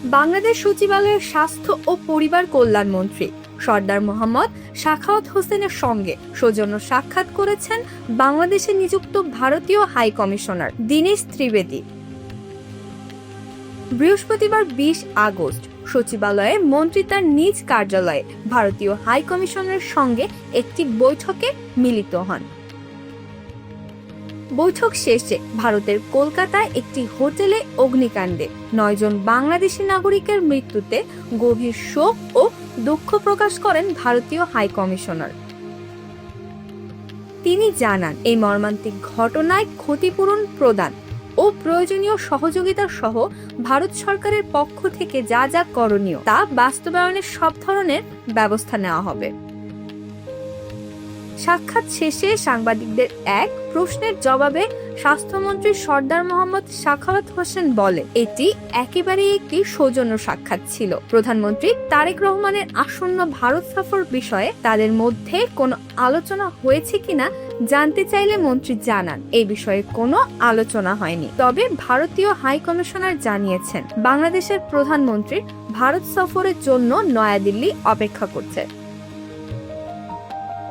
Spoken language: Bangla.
বাংলাদেশ সচিবালয়ের স্বাস্থ্য ও পরিবার কল্যাণ মন্ত্রী সর্দার মোহাম্মদ সাখাওয়াত হোসেনের সঙ্গে সৌজন্য সাক্ষাৎ করেছেন বাংলাদেশে নিযুক্ত ভারতীয় হাই কমিশনার দীনেশ ত্রিবেদী। বৃহস্পতিবার 20 আগস্ট সচিবালয়ে মন্ত্রী তার নিজ কার্যালয়ে ভারতীয় হাই কমিশনারের সঙ্গে একটি বৈঠকে মিলিত হন। বৈঠক শেষে ভারতের কলকাতায় একটি হোটেলে অগ্নিকাণ্ডে 9 জন বাংলাদেশি নাগরিকের মৃত্যুতে গভীর শোক ও দুঃখ প্রকাশ করেন ভারতীয় হাই কমিশনার। তিনি জানান, এই মর্মান্তিক ঘটনায় ক্ষতিপূরণ প্রদান ও প্রয়োজনীয় সহযোগিতা সহ ভারত সরকারের পক্ষ থেকে যা যা করণীয় তা বাস্তবায়নের সব ধরনের ব্যবস্থা নেওয়া হবে। সাক্ষাৎ শেষে সাংবাদিকদের এক প্রশ্নের জবাবে স্বাস্থ্যমন্ত্রী সর্দার মোহাম্মদ সাখাওয়াত হোসেন বলে, এটি একেবারেই একটি সৌজন্য সাক্ষাৎ ছিল। প্রধানমন্ত্রী তারেক রহমানের আসন্ন ভারত সফর বিষয়ে তাদের মধ্যে কোনো আলোচনা হয়েছে কিনা জানতে চাইলে মন্ত্রী জানান, এই বিষয়ে কোনো আলোচনা হয়নি। তবে ভারতীয় হাই কমিশনার জানিয়েছেন, বাংলাদেশের প্রধানমন্ত্রীর ভারত সফরের জন্য নয়াদিল্লি অপেক্ষা করছে।